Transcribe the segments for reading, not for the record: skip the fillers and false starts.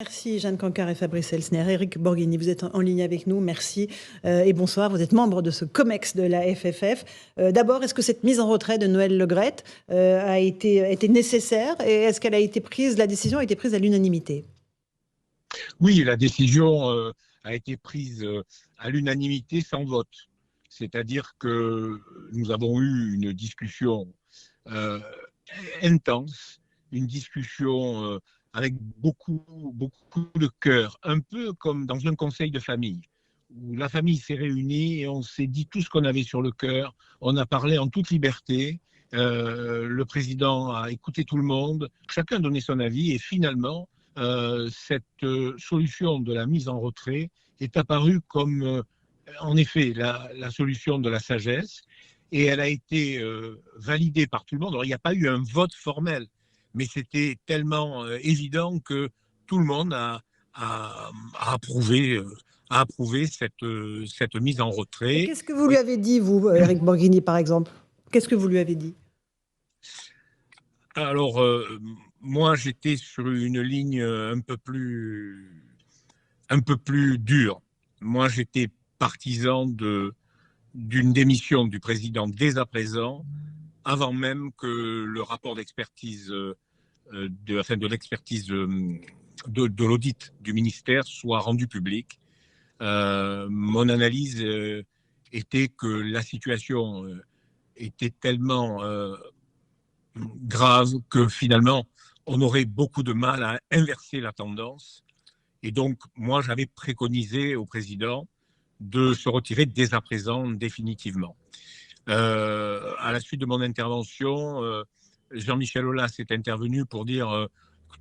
Merci Jeanne Cancard et Fabrice Elsner. Éric Borghini, vous êtes en ligne avec nous, merci et bonsoir. Vous êtes membre de ce COMEX de la FFF. D'abord, est-ce que cette mise en retrait de Noël Le Graët a été nécessaire et est-ce qu'elle a été prise, la décision a été prise à l'unanimité? Oui, la décision a été prise à l'unanimité sans vote. C'est-à-dire que nous avons eu une discussion euh, intense, une discussion avec beaucoup de cœur, un peu comme dans un conseil de famille, où la famille s'est réunie et on s'est dit tout ce qu'on avait sur le cœur, on a parlé en toute liberté, le président a écouté tout le monde, chacun a donné son avis et finalement, cette solution de la mise en retrait est apparue comme, en effet, la solution de la sagesse et elle a été validée par tout le monde. Alors, il n'y a pas eu un vote formel, mais c'était tellement évident que tout le monde a approuvé, cette mise en Et retrait. qu'est-ce que vous lui Et, avez dit, vous, Éric Borghini, par exemple? Qu'est-ce que vous lui avez dit? alors, moi, j'étais sur une ligne un peu plus dure. Moi, j'étais partisan d'une démission du président dès à présent, avant même que le rapport d'expertise de l'expertise de l'audit du ministère soit rendu public. Mon analyse était que la situation était tellement grave que finalement, on aurait beaucoup de mal à inverser la tendance. Et donc, moi, j'avais préconisé au président de se retirer dès à présent définitivement. À la suite de mon intervention, Jean-Michel Aulas est intervenu pour dire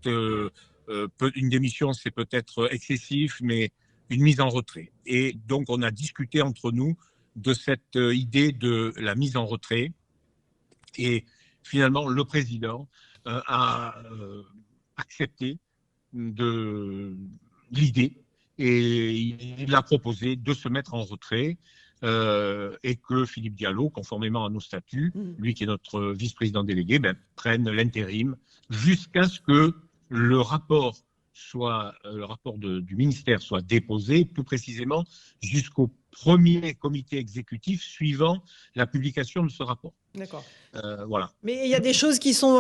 une démission, c'est peut-être excessif, mais une mise en retrait. Et donc, on a discuté entre nous de cette idée de la mise en retrait. Et finalement, le président a accepté de l'idée et il a proposé de se mettre en retrait et que Philippe Diallo, conformément à nos statuts, lui qui est notre vice-président délégué, prenne l'intérim jusqu'à ce que le rapport du ministère soit déposé, plus précisément jusqu'au premier comité exécutif suivant la publication de ce rapport. D'accord. Voilà. Mais il y a des choses qui sont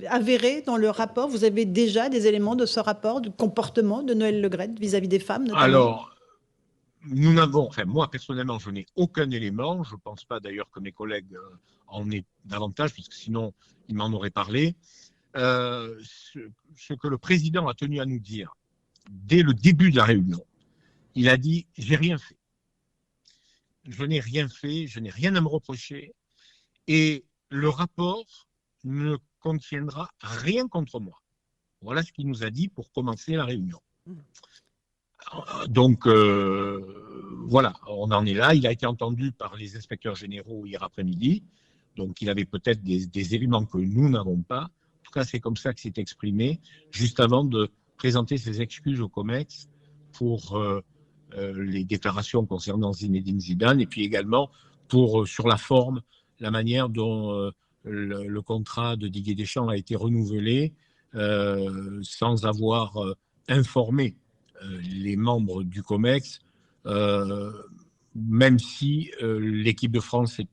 avérées dans le rapport. Vous avez déjà des éléments de ce rapport, du comportement de Noël Le Graët vis-à-vis des femmes, notamment? Alors, nous n'avons, enfin moi personnellement, je n'ai aucun élément. Je ne pense pas d'ailleurs que mes collègues en aient davantage, puisque sinon ils m'en auraient parlé. Ce que le président a tenu à nous dire dès le début de la réunion, il a dit j'ai rien fait. Je n'ai rien fait, je n'ai rien à me reprocher, et le rapport ne contiendra rien contre moi. Voilà ce qu'il nous a dit pour commencer la réunion. Donc, voilà, on en est là. Il a été entendu par les inspecteurs généraux hier après-midi. Donc, il avait peut-être des éléments que nous n'avons pas. En tout cas, c'est comme ça que s'est exprimé, juste avant de présenter ses excuses au COMEX pour les déclarations concernant Zinedine Zidane et puis également pour, sur la forme, la manière dont le contrat de Didier Deschamps a été renouvelé sans avoir informé les membres du COMEX, même si l'équipe de France est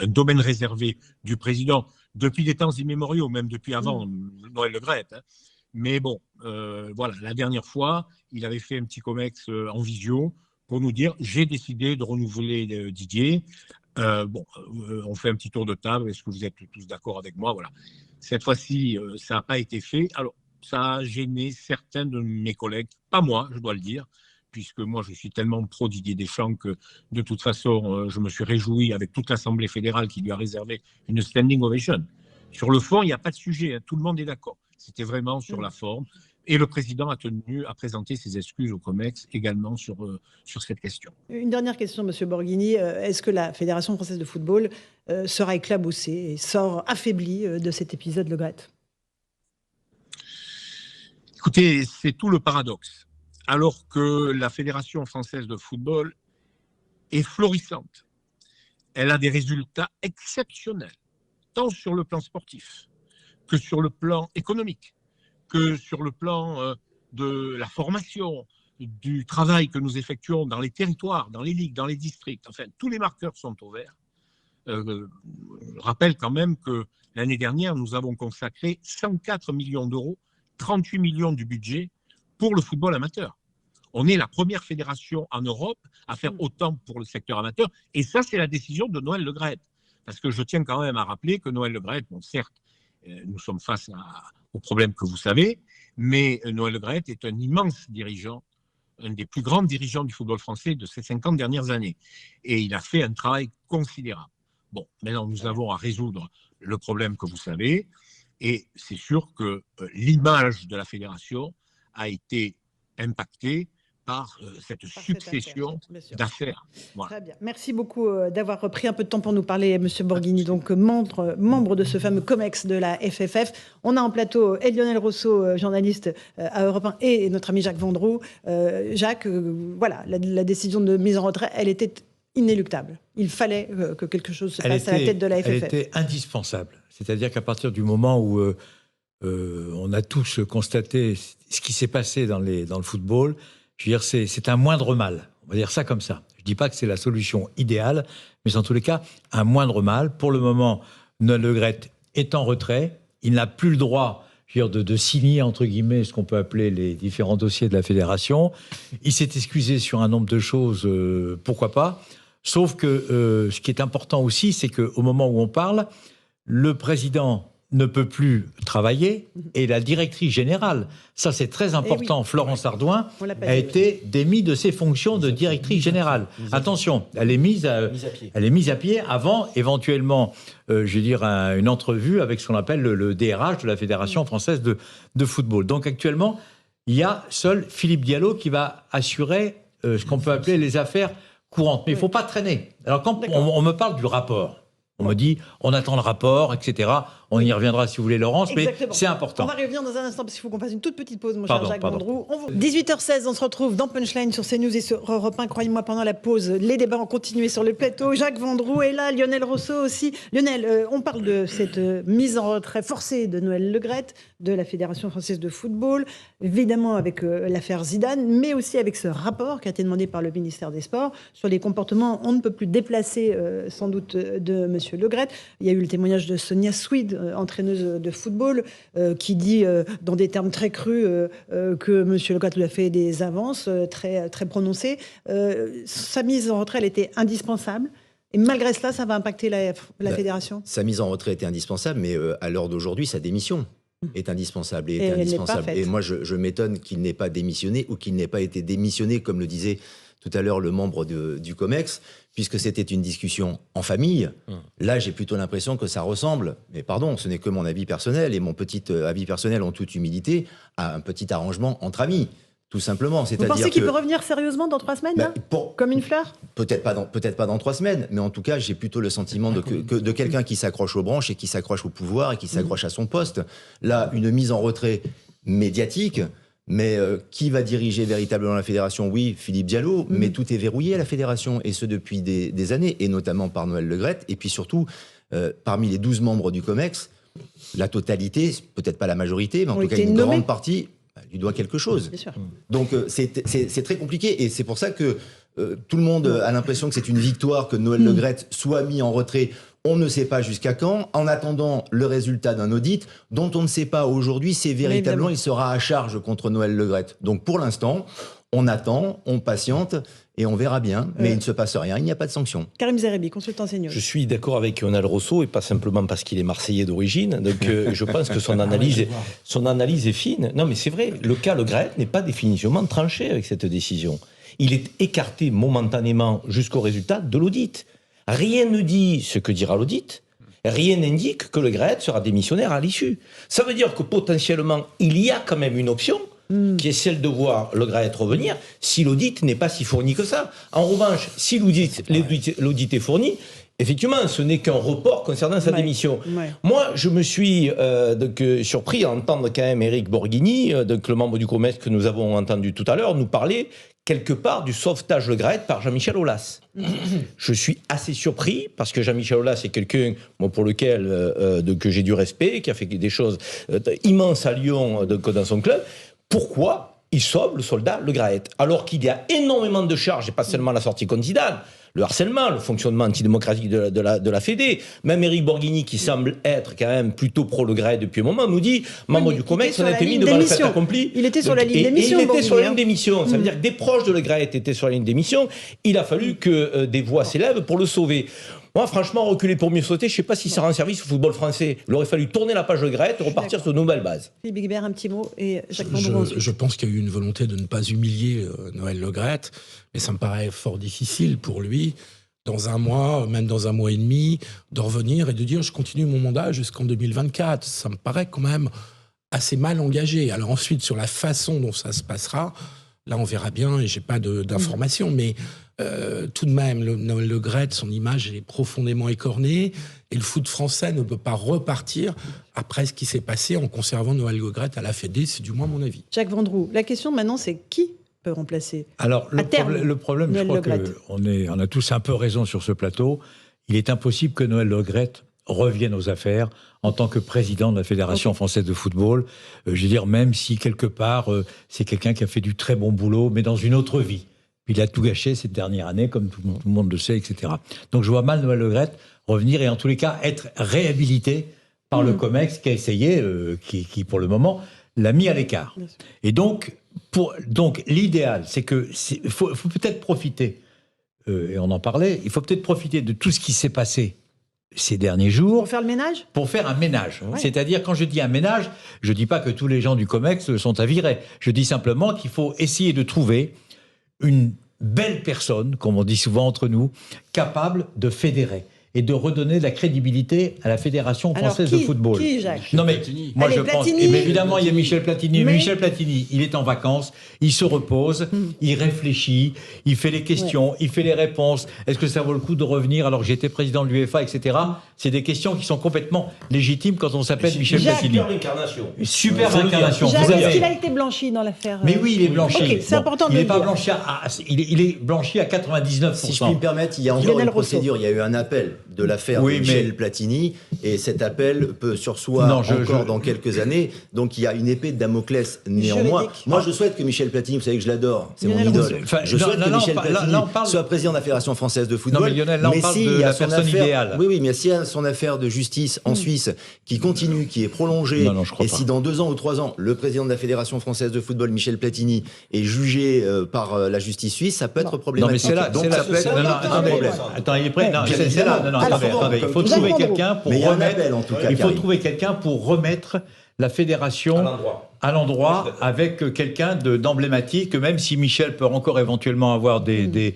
un domaine réservé du président depuis des temps immémoriaux, même depuis avant Noël Le Graët. Hein. Mais bon, voilà, la dernière fois, il avait fait un petit COMEX en visio pour nous dire j'ai décidé de renouveler Didier. On fait un petit tour de table. Est-ce que vous êtes tous d'accord avec moi? Voilà. Cette fois-ci, ça n'a pas été fait. Alors, ça a gêné certains de mes collègues, pas moi, je dois le dire, puisque moi, je suis tellement pro Didier Deschamps que, de toute façon, je me suis réjoui avec toute l'Assemblée fédérale qui lui a réservé une standing ovation. Sur le fond, il n'y a pas de sujet, hein, tout le monde est d'accord. C'était vraiment sur la forme. Et le président a tenu à présenter ses excuses au COMEX également sur cette question. Une dernière question, Monsieur Borghini. Est-ce que la Fédération française de football sera éclaboussée et sort affaiblie de cet épisode Le Graët? Écoutez, c'est tout le paradoxe. Alors que la Fédération française de football est florissante, elle a des résultats exceptionnels, tant sur le plan sportif que sur le plan économique, que sur le plan de la formation, du travail que nous effectuons dans les territoires, dans les ligues, dans les districts, enfin, tous les marqueurs sont au vert. Je rappelle quand même que l'année dernière, nous avons consacré 104 millions d'euros, 38 millions du budget pour le football amateur. On est la première fédération en Europe à faire autant pour le secteur amateur. Et ça, c'est la décision de Noël Le Graët. Parce que je tiens quand même à rappeler que Noël Le Graët, bon, certes, nous sommes face aux problèmes que vous savez, mais Noël Le Graët est un immense dirigeant, un des plus grands dirigeants du football français de ces 50 dernières années. Et il a fait un travail considérable. Bon, maintenant, nous avons à résoudre le problème que vous savez. Et c'est sûr que l'image de la fédération a été impactée par cette succession d'affaires. Voilà. Très bien. Merci beaucoup d'avoir pris un peu de temps pour nous parler, M. Borghini, donc membre de ce fameux COMEX de la FFF. On a en plateau Lionel Rousseau, journaliste à Europe 1, et notre ami Jacques Vendroux. Jacques, voilà, la décision de mise en retrait, elle était inéluctable. Il fallait que quelque chose se passe à la tête de la FFF. Elle était indispensable. C'est-à-dire qu'à partir du moment où on a tous constaté ce qui s'est passé dans le football, je veux dire, c'est un moindre mal. On va dire ça comme ça. Je ne dis pas que c'est la solution idéale, mais en tous les cas, un moindre mal. Pour le moment, Noël Le Graët est en retrait. Il n'a plus le droit, je veux dire, de signer, entre guillemets, ce qu'on peut appeler les différents dossiers de la fédération. Il s'est excusé sur un nombre de choses, pourquoi pas. Sauf que ce qui est important aussi, c'est qu'au moment où on parle, le président ne peut plus travailler et la directrice générale, ça c'est très important, oui, Florence Ardouin, a été démise de ses fonctions de directrice générale. Attention, elle est mise à pied avant éventuellement, je veux dire, une entrevue avec ce qu'on appelle le DRH de la Fédération française de football. Donc actuellement, il y a seul Philippe Diallo qui va assurer ce qu'on peut appeler les affaires courantes. Mais il ne faut pas traîner. Alors quand on me parle du rapport, on me dit, on attend le rapport, etc. On y reviendra si vous voulez, Laurence, exactement, mais c'est important. On va revenir dans un instant parce qu'il faut qu'on fasse une toute petite pause, mon cher Jacques Vendroux. 18h16, on se retrouve dans Punchline sur CNews et sur Europe 1. Croyez-moi, pendant la pause, les débats ont continué sur le plateau. Jacques Vendroux est là, Lionel Rousseau aussi. Lionel, on parle de cette mise en retrait forcée de Noël Le Graët, de la Fédération française de football, évidemment avec l'affaire Zidane, mais aussi avec ce rapport qui a été demandé par le ministère des Sports sur les comportements, on ne peut plus déplacer sans doute de M. Le Graët. Il y a eu le témoignage de Sonia Swede, entraîneuse de football, qui dit dans des termes très crus que M. Le Graët lui a fait des avances très, très prononcées. Sa mise en retrait, elle était indispensable. Et malgré cela, ça va impacter la fédération. Sa mise en retrait était indispensable, mais à l'heure d'aujourd'hui, sa démission est indispensable. Et moi, je m'étonne qu'il n'ait pas démissionné ou qu'il n'ait pas été démissionné, comme le disait tout à l'heure le membre du COMEX, puisque c'était une discussion en famille. Là, j'ai plutôt l'impression que ça ressemble, mais pardon, ce n'est que mon avis personnel, et mon petit avis personnel en toute humilité, à un petit arrangement entre amis. Tout simplement. Vous pensez qu'il peut revenir sérieusement dans 3 semaines, là, comme une fleur ? Peut-être pas dans 3 semaines, mais en tout cas, j'ai plutôt le sentiment de quelqu'un qui s'accroche aux branches et qui s'accroche au pouvoir et qui s'accroche à son poste. Là, une mise en retrait médiatique, mais qui va diriger véritablement la fédération ? Oui, Philippe Diallo, mais tout est verrouillé à la fédération, et ce depuis des années, et notamment par Noël Le Graët, et puis surtout, parmi les 12 membres du COMEX, la totalité, peut-être pas la majorité, mais en tout cas une grande partie, lui doit quelque chose. Bien sûr. Donc c'est très compliqué, et c'est pour ça que tout le monde a l'impression que c'est une victoire que Noël Le Graët soit mis en retrait. On ne sait pas jusqu'à quand, en attendant le résultat d'un audit dont on ne sait pas aujourd'hui si véritablement il sera à charge contre Noël Le Graët. Donc pour l'instant, on attend, on patiente et on verra bien, mais il ne se passe rien, il n'y a pas de sanction. Karim Zerebi, consultant CNews. Je suis d'accord avec Lionel Rousseau, et pas simplement parce qu'il est Marseillais d'origine, donc je pense que son analyse est fine. Non mais c'est vrai, le cas Le Graët n'est pas définitivement tranché avec cette décision. Il est écarté momentanément jusqu'au résultat de l'audit. Rien ne dit ce que dira l'audit. Rien n'indique que Le Graët sera démissionnaire à l'issue. Ça veut dire que potentiellement, il y a quand même une option qui est celle de voir Le Graët revenir si l'audit n'est pas si fourni que ça. En revanche, si l'audit est fourni, effectivement, ce n'est qu'un report concernant sa démission. Moi, je me suis surpris à entendre quand même Éric Borghini, le membre du COMEX que nous avons entendu tout à l'heure, nous parler quelque part du sauvetage Le Graët par Jean-Michel Aulas. Je suis assez surpris, parce que Jean-Michel Aulas est quelqu'un pour lequel que j'ai du respect, qui a fait des choses immenses à Lyon dans son club. Pourquoi il sauve le soldat Le Graët. Alors qu'il y a énormément de charges, et pas seulement la sortie candidate, le harcèlement, le fonctionnement antidémocratique de la Fédé. Même Éric Borghini, qui semble être quand même plutôt pro Le Graët depuis un moment, nous dit, membre du COMEX, on a été mis devant le fait accompli. Il était sur la ligne d'émission. Il était sur la ligne d'émission. Ça veut dire que des proches de Le Graët étaient sur la ligne d'émission. Il a fallu que des voix s'élèvent pour le sauver. Moi, franchement, reculer pour mieux sauter, je ne sais pas si ça rend service au football français. Il aurait fallu tourner la page Le Graët et repartir sur de nouvelles bases. Philippe Guibert, un petit mot, et Jacques Je pense qu'il y a eu une volonté de ne pas humilier Noël Le Graët, mais ça me paraît fort difficile pour lui, dans un mois, même dans un mois et demi, de revenir et de dire je continue mon mandat jusqu'en 2024. Ça me paraît quand même assez mal engagé. Alors ensuite, sur la façon dont ça se passera, là on verra bien et j'ai pas d'informations, mais tout de même, Noël Le Graët, son image est profondément écornée et le foot français ne peut pas repartir après ce qui s'est passé en conservant Noël Le Graët à la Fédé, c'est du moins mon avis. Jacques Vendroux, la question maintenant c'est qui peut remplacer? Alors, le problème, je crois qu'on a tous un peu raison sur ce plateau. Il est impossible que Noël Le Graët revienne aux affaires en tant que président de la Fédération française de football. Je veux dire, même si quelque part, c'est quelqu'un qui a fait du très bon boulot, mais dans une autre vie. Il a tout gâché cette dernière année, comme tout le monde le sait, etc. Donc je vois mal Noël Le Graët revenir et en tous les cas être réhabilité par le COMEX qui a essayé, qui pour le moment l'a mis à l'écart. Et donc l'idéal, c'est que faut peut-être profiter, et on en parlait, il faut peut-être profiter de tout ce qui s'est passé ces derniers jours. Pour faire le ménage ? Pour faire un ménage. Ouais. C'est-à-dire, quand je dis un ménage, je ne dis pas que tous les gens du COMEX sont à virer. Je dis simplement qu'il faut essayer de trouver une belle personne, comme on dit souvent entre nous, capable de fédérer et de redonner de la crédibilité à la Fédération française de football. Qui, Jacques ? Non mais moi je pense, et évidemment il y a Michel Platini. Mais Michel Platini, il est en vacances, il se repose, il réfléchit, il fait les questions, il fait les réponses. Est-ce que ça vaut le coup de revenir alors que j'étais président de l'UEFA, etc. C'est des questions qui sont complètement légitimes quand on s'appelle Michel Platini. Super incarnation. Est-ce qu'il a été blanchi dans l'affaire ? Mais oui, il est blanchi. Okay, c'est important de le dire. Il est blanchi à 99%. Si je puis me permettre, il y a encore une procédure. Il y a eu un appel de l'affaire de Michel Platini, et cet appel peut surseoir encore dans quelques années. Donc il y a une épée de Damoclès néanmoins. Moi, je souhaite que Michel Platini, vous savez que je l'adore, c'est mon idole. Je souhaite que Michel Platini soit président de la Fédération française de football. Non, mais Lionel, là, on parle de la personne idéale. Oui, mais s'il y a son affaire de justice en Suisse qui continue, qui est prolongée, et si dans 2 ans ou 3 ans, le président de la Fédération française de football, Michel Platini, est jugé par la justice suisse, ça peut être problématique. Non, mais c'est là. Donc ça peut être un problème. Attends, il est prêt. Non, c'est là. Non, attendez. Il faut trouver quelqu'un pour remettre. Il faut trouver quelqu'un pour remettre la fédération à l'endroit avec quelqu'un d'emblématique, même si Michel peut encore éventuellement avoir des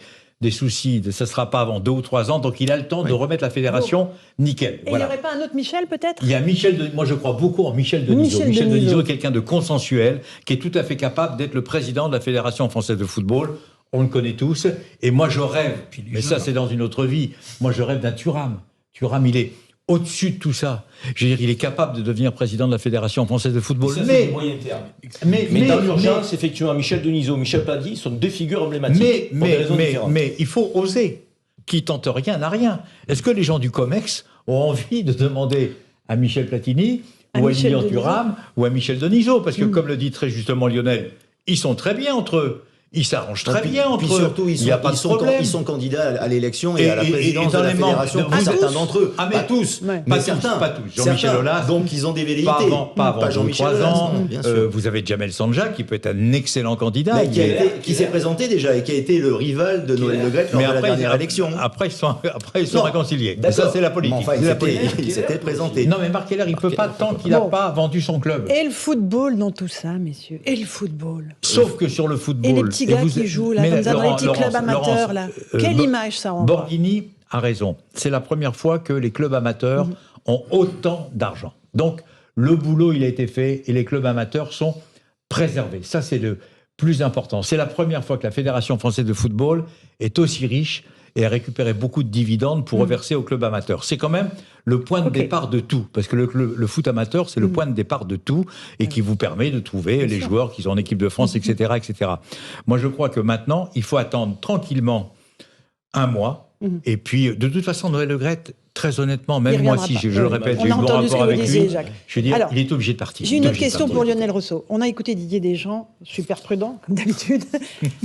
soucis, ça ne sera pas avant 2 ou 3 ans, donc il a le temps de remettre la fédération nickel. Et il n'y aurait pas un autre Michel, peut-être ? Il y a moi je crois beaucoup en Michel Denisot. Michel Denisot est quelqu'un de consensuel, qui est tout à fait capable d'être le président de la Fédération française de football. On le connaît tous, et moi je rêve, mais ça c'est dans une autre vie, moi je rêve d'un Thuram. Thuram, il est au-dessus de tout ça. Je veux dire, il est capable de devenir président de la Fédération française de football. Ça, mais moyen terme. Mais dans l'urgence, effectivement, Michel Denisot, Michel Platini sont 2 figures emblématiques. Mais il faut oser. Qui tente rien n'a rien. Est-ce que les gens du COMEX ont envie de demander à Michel Platini, ou à Lilian Thuram, ou à Michel Denisot ? Parce que, comme le dit très justement Lionel, ils sont très bien entre eux. Ils s'arrangent très bien entre eux. Surtout, ils sont candidats à l'élection et à la présidence de la fédération pour certains d'entre eux. Pas tous. Pas certains. Pas tous. Jean-Michel Aulas. Donc, ils ont des velléités. Pas avant Jean-Michel 3 ans. Vous avez Jamel Sandjak, qui peut être un excellent candidat. Qui s'est présenté déjà et qui a été le rival de Noël Le Graët lors de la dernière élection. Après, ils sont réconciliés. Ça, c'est la politique. Enfin, il s'était présenté. Non, mais Marc Keller, il ne peut pas tant qu'il n'a pas vendu son club. Et le football dans tout ça, messieurs. Et le football. Sauf que sur le football. Et les petits gars qui jouent là, comme ça, dans les petits clubs amateurs, là. Quelle image ça renvoie ? Borghini a raison. C'est la première fois que les clubs amateurs ont autant d'argent. Donc, le boulot, il a été fait et les clubs amateurs sont préservés. Ça, c'est le plus important. C'est la première fois que la Fédération française de football est aussi riche et a récupéré beaucoup de dividendes pour reverser aux clubs amateurs. C'est quand même le point de départ de tout, parce que le foot amateur, c'est le point de départ de tout, et qui vous permet de trouver les joueurs qui sont en équipe de France, etc., etc. Moi, je crois que maintenant, il faut attendre tranquillement 1 mois, et puis, de toute façon, Noël Le Graët, très honnêtement, Il même moi, reviendra si pas. je le répète, On j'ai eu a bon entendu ce rapport que vous avec disiez, lui. Jacques. Je veux dire, Alors, il est obligé de partir. J'ai Il une est autre obligé de question partir. pour Lionel Rousseau. On a écouté Didier Deschamps, super prudent, comme d'habitude.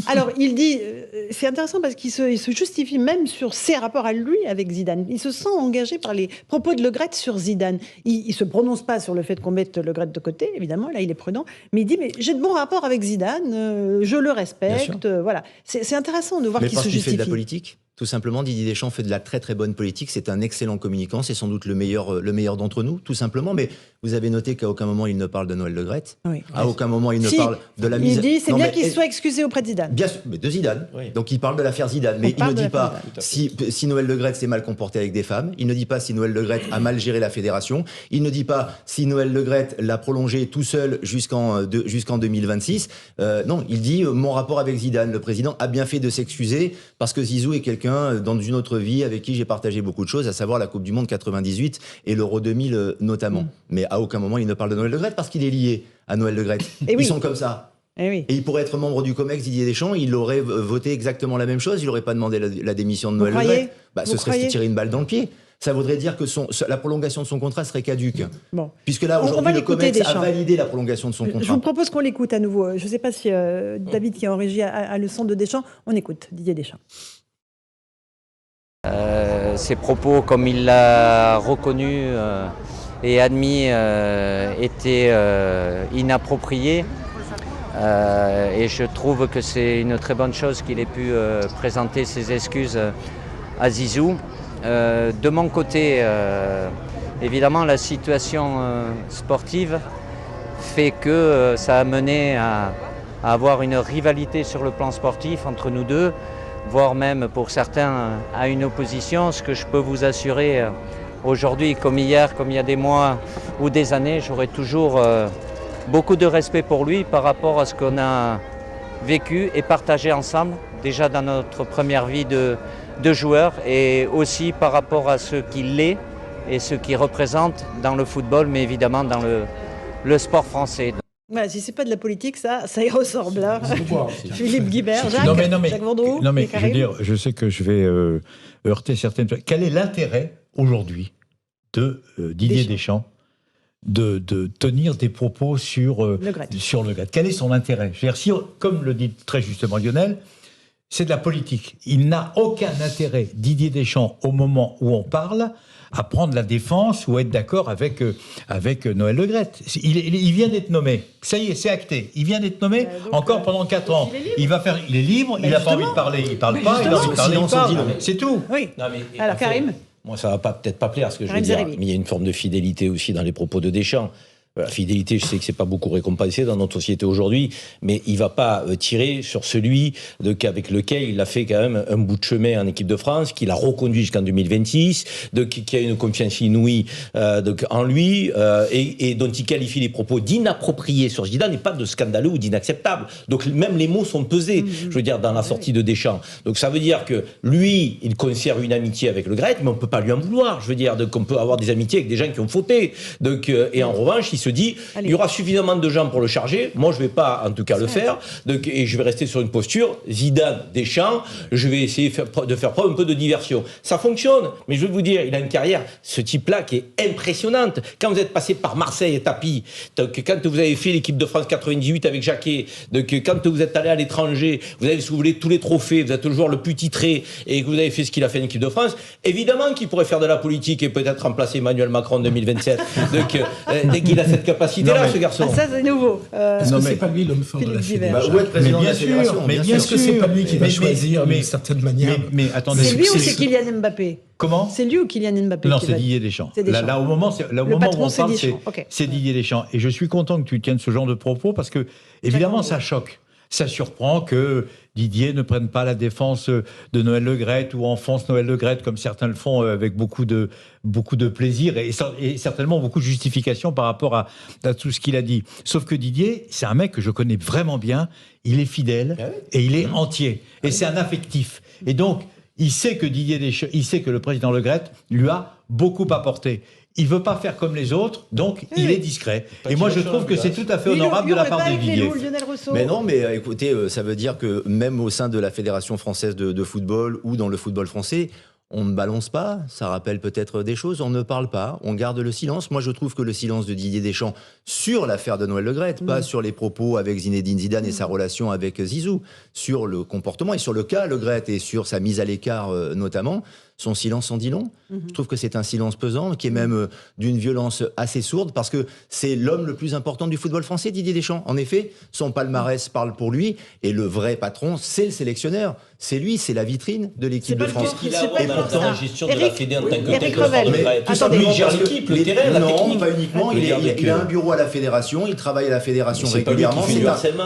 Alors, il dit, c'est intéressant parce qu'il se justifie même sur ses rapports à lui avec Zidane. Il se sent engagé par les propos de Le Gret sur Zidane. Il ne se prononce pas sur le fait qu'on mette Le Gret de côté, évidemment, là il est prudent, mais il dit, mais j'ai de bons rapports avec Zidane, je le respecte, voilà. C'est intéressant de voir Mais qu'il parce se qu'il fait justifie. de la politique. Tout simplement, Didier Deschamps fait de la très très bonne politique. C'est un excellent communicant. C'est sans doute le meilleur d'entre nous, tout simplement. Mais vous avez noté qu'à aucun moment il ne parle de Noël Le Graët. Oui. À aucun moment il ne Si, parle de la mise. Il dit, c'est Non, bien mais- qu'il soit excusé auprès de Zidane. Bien sûr, mais de Zidane. Oui. Donc il parle de l'affaire Zidane, mais il parle ne de dit l'affaire pas Zidane. si Noël Le Graët s'est mal comporté avec des femmes. Il ne dit pas si Noël Le Graët a mal géré la fédération. Il ne dit pas si Noël Le Graët l'a prolongé tout seul jusqu'en 2026. Non, il dit mon rapport avec Zidane. Le président a bien fait de s'excuser parce que Zizou est quelqu'un dans une autre vie avec qui j'ai partagé beaucoup de choses, à savoir la Coupe du Monde 98 et l'Euro 2000 notamment. Mais à aucun moment il ne parle de Noël Le Graët parce qu'il est lié à Noël Le Graët. Et oui. Ils sont comme ça. Eh oui. Et il pourrait être membre du COMEX, Didier Deschamps, il aurait voté exactement la même chose, il n'aurait pas demandé la démission de Vous Noël Le croyez Graët. Vous Ce serait croyez se tirer une balle dans le pied. Ça voudrait dire que la prolongation de son contrat serait caduque. Bon. Puisque là, On va aujourd'hui, le l'écouter, COMEX a Deschamps. validé la prolongation de son Je contrat. vous propose qu'on l'écoute à nouveau. Je ne sais pas si David, qui est en régie, a le son de Deschamps. On écoute Didier Deschamps. Ses propos, comme il l'a reconnu et admis, étaient inappropriés. Et je trouve que c'est une très bonne chose qu'il ait pu présenter ses excuses à Zizou. De mon côté, évidemment, la situation sportive fait que ça a mené à avoir une rivalité sur le plan sportif entre nous deux, voire même pour certains à une opposition. Ce que je peux vous assurer aujourd'hui, comme hier, comme il y a des mois ou des années, j'aurai toujours beaucoup de respect pour lui par rapport à ce qu'on a vécu et partagé ensemble, déjà dans notre première vie de joueur, et aussi par rapport à ce qu'il est et ce qu'il représente dans le football, mais évidemment dans le sport français. Voilà, si c'est pas de la politique, ça y ressemble. Hein. Philippe Guibert, Jacques, Jacques Vendroux, non, mais et je veux Karim. dire, je sais que je vais heurter certaines. Quel est l'intérêt aujourd'hui de Didier Deschamps de tenir des propos sur Le Graët. sur Le Graët? Quel est son intérêt? Je veux dire, si, comme le dit très justement Lionel, c'est de la politique. Il n'a aucun intérêt, Didier Deschamps, au moment où on parle, à prendre la défense ou être d'accord avec Noël Le Graët. Il vient d'être nommé. Ça y est, c'est acté. Il vient d'être nommé donc, encore pendant 4 ans. Il est libre, il n'a pas envie de parler, il ne parle pas, il a envie de parler, il parle. C'est tout. Oui. Non, mais, Alors, en fait, Karim. moi, ça va peut-être pas plaire ce que je Karim vais dire, Zeribi. mais il y a une forme de fidélité aussi dans les propos de Deschamps. La fidélité, je sais que c'est pas beaucoup récompensé dans notre société aujourd'hui, mais il va pas tirer sur celui avec lequel il a fait quand même un bout de chemin en équipe de France, qu'il a reconduit jusqu'en 2026, qui a une confiance inouïe en lui, et dont il qualifie les propos d'inappropriés sur Zidane et pas de scandaleux ou d'inacceptables. Donc même les mots sont pesés, je veux dire, dans la sortie de Deschamps. Donc ça veut dire que lui, il conserve une amitié avec Le Graët, mais on peut pas lui en vouloir. Je veux dire, qu'on peut avoir des amitiés avec des gens qui ont fauté. Et en revanche, il se dit, il y aura suffisamment de gens pour le charger. Moi, je vais pas, en tout cas, le faire. Et je vais rester sur une posture. Zidane, Deschamps, je vais essayer de faire preuve un peu de diversion. Ça fonctionne. Mais je vais vous dire, il a une carrière, ce type-là, qui est impressionnante. Quand vous êtes passé par Marseille et Tapi, quand vous avez fait l'équipe de France 98 avec Jacquet, quand vous êtes allé à l'étranger, vous avez, si vous voulez, tous les trophées, vous êtes le joueur le plus titré, et que vous avez fait ce qu'il a fait en équipe de France, évidemment qu'il pourrait faire de la politique et peut-être remplacer Emmanuel Macron en 2027. Dès qu'il a cette capacité-là, ce garçon. Ah, ça, c'est nouveau. Est-ce que c'est pas lui l'homme fort de la Philippe fédération? Guibert. Où être président de la sûr, fédération, mais bien bien sûr. Est-ce que c'est pas lui qui va Mais- choisir mais- d'une certaine manière? Mais attendez, C'est lui ou c'est Kylian Mbappé? Comment? C'est lui ou Kylian Mbappé? Non, qui c'est va- Didier Deschamps. C'est Deschamps. Là, au moment, Le où patron, on c'est parle, Deschamps. Ok. c'est Didier Deschamps. Et je suis content que tu tiennes ce genre de propos parce que, évidemment, ça choque. Ça surprend que Didier ne prenne pas la défense de Noël Le Graët ou enfonce Noël Le Graët comme certains le font avec beaucoup de plaisir et certainement beaucoup de justification par rapport à tout ce qu'il a dit. Sauf que Didier, c'est un mec que je connais vraiment bien. Il est fidèle et il est entier. Et c'est un affectif. Et donc, il sait que il sait que le président Le Graët lui a beaucoup apporté. Il veut pas faire comme les autres, donc il est discret. Et moi, je trouve que c'est tout à fait honorable de la part de Didier. Lionel Rousseau. Mais non, mais écoutez, ça veut dire que même au sein de la Fédération française de football ou dans le football français, On ne balance pas, ça rappelle peut-être des choses, on ne parle pas, on garde le silence. Moi, je trouve que le silence de Didier Deschamps sur l'affaire de Noël Le Graët, pas sur les propos avec Zinedine Zidane et sa relation avec Zizou, sur le comportement et sur le cas Le Graët et sur sa mise à l'écart notamment, son silence en dit long. Je trouve que c'est un silence pesant, qui est même d'une violence assez sourde, parce que c'est l'homme le plus important du football français, Didier Deschamps. En effet, son palmarès parle pour lui, et le vrai patron, c'est le sélectionneur. C'est lui, c'est la vitrine de l'équipe de France. Qu'il a dans la gestion de la Fédé en tant que Eric Revel, tout ça, lui, il gère l'équipe, le terrain, la technique. Non, pas uniquement. Il a un bureau à la fédération, il travaille à la fédération régulièrement.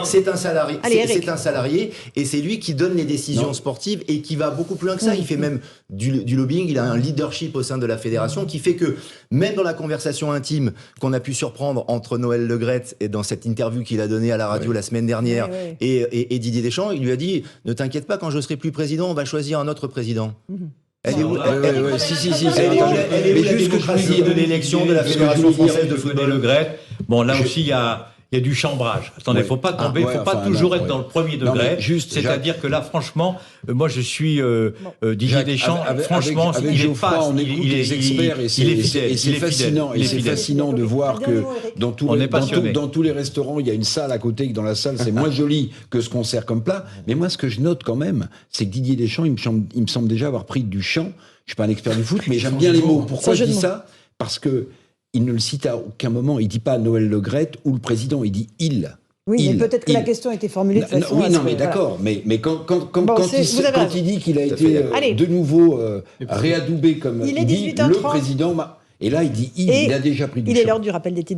C'est un salarié. C'est un salarié, et c'est lui qui donne les décisions sportives et qui va beaucoup plus loin que ça. Il fait même du lobbying, il a un leadership au sein de la fédération qui fait que, même dans la conversation intime qu'on a pu surprendre entre Noël Le Graët et dans cette interview qu'il a donnée à la radio la semaine dernière et Didier Deschamps, il lui a dit « Ne t'inquiète pas, quand je serai plus président, on va choisir un autre président. » Elle est où la démocratie de l'élection de la Fédération française de football? Le Graët, bon, là aussi, il y a du chambrage. Attendez, faut pas tomber, faut pas toujours être dans le premier degré. C'est-à-dire que là, franchement, moi, je suis Didier Deschamps. Franchement, avec Geoffroy, on écoute les experts et c'est fascinant. Et c'est fascinant de voir que dans tous les restaurants, il y a une salle à côté, que dans la salle, c'est moins joli que ce qu'on sert comme plat. Mais moi, ce que je note quand même, c'est que Didier Deschamps, il me semble déjà avoir pris du champ. Je suis pas un expert du foot, mais j'aime bien les mots. Pourquoi je dis ça? Parce que il ne le cite à aucun moment. Il ne dit pas Noël Le Graët ou le président. Il dit il. Oui, mais peut-être que la question a été formulée de façon... Oui, non, mais d'accord. Mais quand il dit qu'il a été de nouveau réadoubé comme il dit, le président... Et là, il dit il a déjà pris du champ. Il est l'heure du rappel des titres.